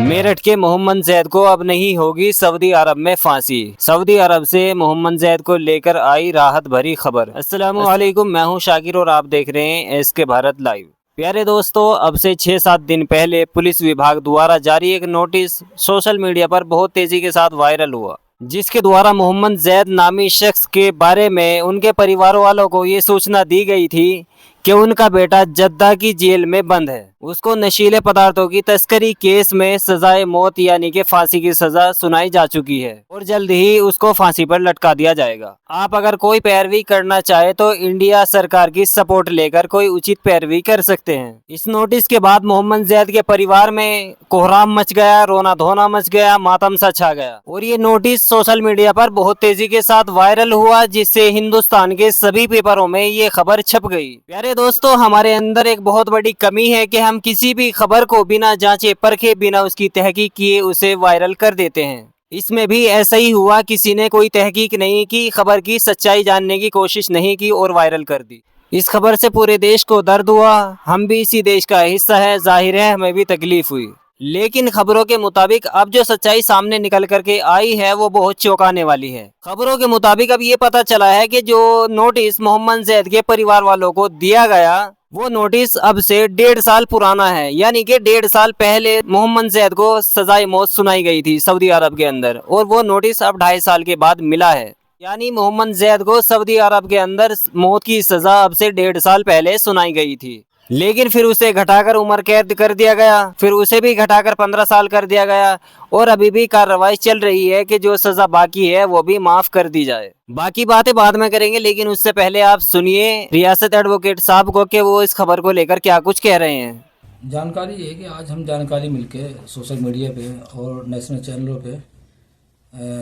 मेरठ के मोहम्मद जैद को अब नहीं होगी सऊदी अरब में फांसी। सऊदी अरब से मोहम्मद जैद को लेकर आई राहत भरी खबर। अस्सलामु अलैकुम, मैं हूं शाकिर और आप देख रहे हैं एसके भारत लाइव। प्यारे दोस्तों, अब से 6-7 दिन पहले पुलिस विभाग द्वारा जारी एक नोटिस सोशल मीडिया पर बहुत तेजी के साथ वायरल हुआ, जिसके द्वारा मोहम्मद जैद नामी शख्स के बारे में उनके परिवार वालों को ये सूचना दी गई थी कि उनका बेटा जद्दा की जेल में बंद है। उसको नशीले पदार्थों की तस्करी केस में सजाए मौत यानी कि फांसी की सजा सुनाई जा चुकी है और जल्द ही उसको फांसी पर लटका दिया जाएगा। आप अगर कोई पैरवी करना चाहे तो इंडिया सरकार की सपोर्ट लेकर कोई उचित पैरवी कर सकते हैं। इस नोटिस के बाद मोहम्मद जैद के परिवार में कोहराम मच गया, रोना धोना मच गया, मातम सा छा गया और ये नोटिस सोशल मीडिया पर बहुत तेजी के साथ वायरल हुआ, जिससे हिंदुस्तान के सभी पेपरों में ये खबर छप गई। प्यारे दोस्तों, हमारे अंदर एक बहुत बड़ी कमी है कि हम किसी भी खबर को बिना जांचे परखे, बिना उसकी तहकीक किए उसे वायरल कर देते हैं। इसमें भी ऐसा ही हुआ, किसी ने कोई तहकीक नहीं की, खबर की सच्चाई जानने की कोशिश नहीं की और वायरल कर दी। इस खबर से पूरे देश को दर्द हुआ, हम भी इसी देश का हिस्सा है, जाहिर है हमें भी तकलीफ हुई। लेकिन खबरों के मुताबिक अब जो सच्चाई सामने निकल करके आई है वो बहुत चौंकाने वाली है। खबरों के मुताबिक अब ये पता चला है कि जो नोटिस मोहम्मद जैद के परिवार वालों को दिया गया वो नोटिस अब से 1.5 साल पुराना है, यानी कि 1.5 साल पहले मोहम्मद जैद को सजाए मौत सुनाई गई थी सऊदी अरब के अंदर और वो नोटिस अब 2.5 साल के बाद मिला है। यानी मोहम्मद जैद को सऊदी अरब के अंदर मौत की सजा अब से 1.5 साल पहले सुनाई गई थी, लेकिन फिर उसे घटाकर उम्र कैद कर दिया गया, फिर उसे भी घटाकर 15 साल कर दिया गया और अभी भी कार्रवाई चल रही है कि जो सजा बाकी है वो भी माफ कर दी जाए। बाकी बातें बाद में करेंगे, लेकिन उससे पहले आप सुनिए रियासत एडवोकेट साहब को कि वो इस खबर को लेकर क्या कुछ कह रहे हैं। जानकारी ये है कि आज हम जानकारी मिलके सोशल मीडिया पे और नेशनल चैनलों पे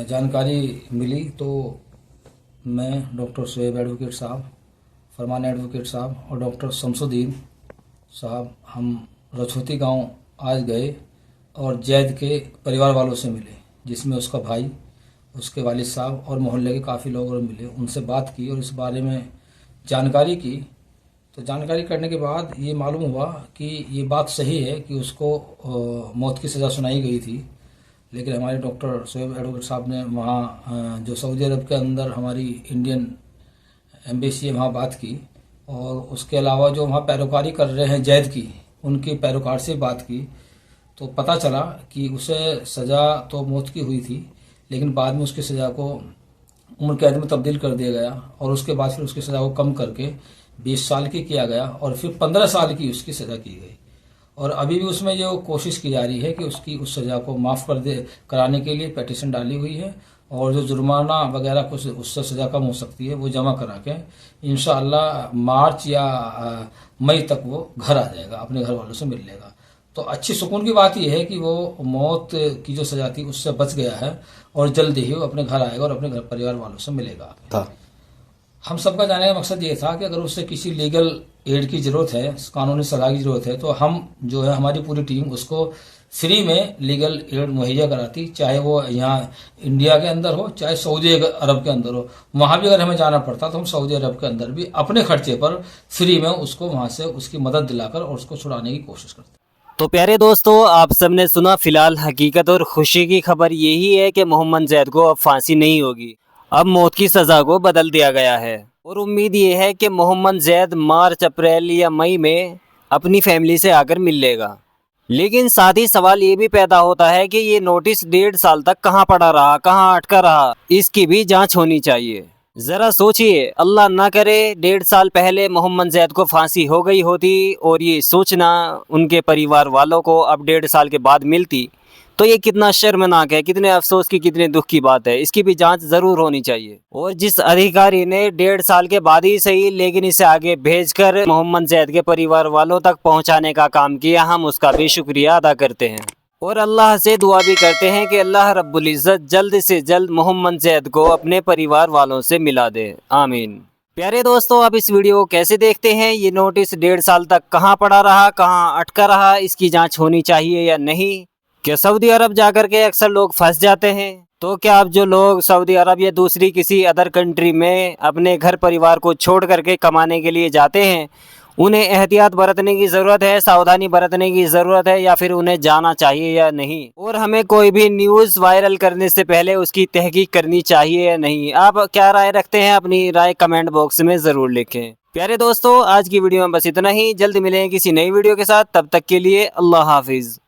जानकारी मिली, तो मैं डॉक्टर शोएब एडवोकेट साहब, फरमान एडवोकेट साहब और डॉक्टर शमसुद्दीन साहब हम रछोती गांव आज गए और जैद के परिवार वालों से मिले, जिसमें उसका भाई, उसके वालिद साहब और मोहल्ले के काफ़ी लोग और मिले, उनसे बात की और इस बारे में जानकारी की। तो जानकारी करने के बाद ये मालूम हुआ कि ये बात सही है कि उसको मौत की सज़ा सुनाई गई थी, लेकिन हमारे डॉक्टर शोएब एडवोकेट साहब ने वहाँ जो सऊदी अरब के अंदर हमारी इंडियन एम्बेसी है वहाँ बात की और उसके अलावा जो वहाँ पैरोकारी कर रहे हैं जैद की, उनकी पैरोकार से बात की, तो पता चला कि उसे सज़ा तो मौत की हुई थी, लेकिन बाद में उसकी सज़ा को उम्र कैद में तब्दील कर दिया गया और उसके बाद फिर उसकी सज़ा को कम करके 20 साल की किया गया और फिर 15 साल की उसकी सज़ा की गई। और अभी भी उसमें जो कोशिश की जा रही है कि उसकी उस सज़ा को माफ़ कराने के लिए पिटीशन डाली हुई है और जो जुर्माना वगैरह कुछ उससे सज़ा कम हो सकती है वो जमा करा के इंशाअल्लाह मार्च या मई तक वो घर आ जाएगा, अपने घर वालों से मिल लेगा। तो अच्छी सुकून की बात यह है कि वो मौत की जो सज़ा थी उससे बच गया है और जल्द ही वो अपने घर आएगा और अपने घर परिवार वालों से मिलेगा। हम सबका जानने का मकसद ये था कि अगर उससे किसी लीगल एड की ज़रूरत है, कानूनी सलाह की ज़रूरत है, तो हम जो है हमारी पूरी टीम उसको फ्री में लीगल एड मुहैया कराती, चाहे वो यहाँ इंडिया के अंदर हो चाहे सऊदी अरब के अंदर हो। वहाँ भी अगर हमें जाना पड़ता तो हम सऊदी अरब के अंदर भी अपने खर्चे पर फ्री में उसको वहाँ से उसकी मदद दिलाकर और उसको छुड़ाने की कोशिश करते। तो प्यारे दोस्तों, आप सबने सुना, फिलहाल हकीकत और खुशी की खबर यही है कि मोहम्मद जैद को अब फांसी नहीं होगी, अब मौत की सज़ा को बदल दिया गया है और उम्मीद ये है कि मोहम्मद जैद मार्च, अप्रैल या मई में अपनी फैमिली से आकर मिल लेगा। लेकिन साथ ही सवाल ये भी पैदा होता है कि ये नोटिस 1.5 साल तक कहाँ पड़ा रहा, कहाँ अटका रहा, इसकी भी जांच होनी चाहिए। जरा सोचिए, अल्लाह ना करे 1.5 साल पहले मोहम्मद जैद को फांसी हो गई होती और ये सूचना उनके परिवार वालों को अब 1.5 साल के बाद मिलती, तो ये कितना शर्मनाक है, कितने अफसोस की, कितने दुख की बात है। इसकी भी जांच जरूर होनी चाहिए और जिस अधिकारी ने 1.5 साल के बाद ही सही लेकिन इसे आगे भेजकर मोहम्मद जैद के परिवार वालों तक पहुंचाने का काम किया, हम उसका भी शुक्रिया अदा करते हैं और अल्लाह से दुआ भी करते हैं कि अल्लाह रब्बुल इज़्ज़त जल्द से जल्द मोहम्मद जैद को अपने परिवार वालों से मिला दे, आमीन। प्यारे दोस्तों, आप इस वीडियो को कैसे देखते हैं? ये नोटिस 1.5 साल तक कहाँ पड़ा रहा, कहाँ अटका रहा, इसकी जाँच होनी चाहिए या नहीं? क्या सऊदी अरब जाकर के अक्सर लोग फंस जाते हैं? तो क्या अब जो लोग सऊदी अरब या दूसरी किसी अदर कंट्री में अपने घर परिवार को छोड़ करके कमाने के लिए जाते हैं, उन्हें एहतियात बरतने की ज़रूरत है, सावधानी बरतने की ज़रूरत है, या फिर उन्हें जाना चाहिए या नहीं। और हमें कोई भी न्यूज़ वायरल करने से पहले उसकी तहकीक करनी चाहिए या नहीं। आप क्या राय रखते हैं? अपनी राय कमेंट बॉक्स में ज़रूर लिखें। प्यारे दोस्तों, आज की वीडियो में बस इतना ही। जल्द मिलेंगे किसी नई वीडियो के साथ, तब तक के लिए अल्लाह हाफिज़।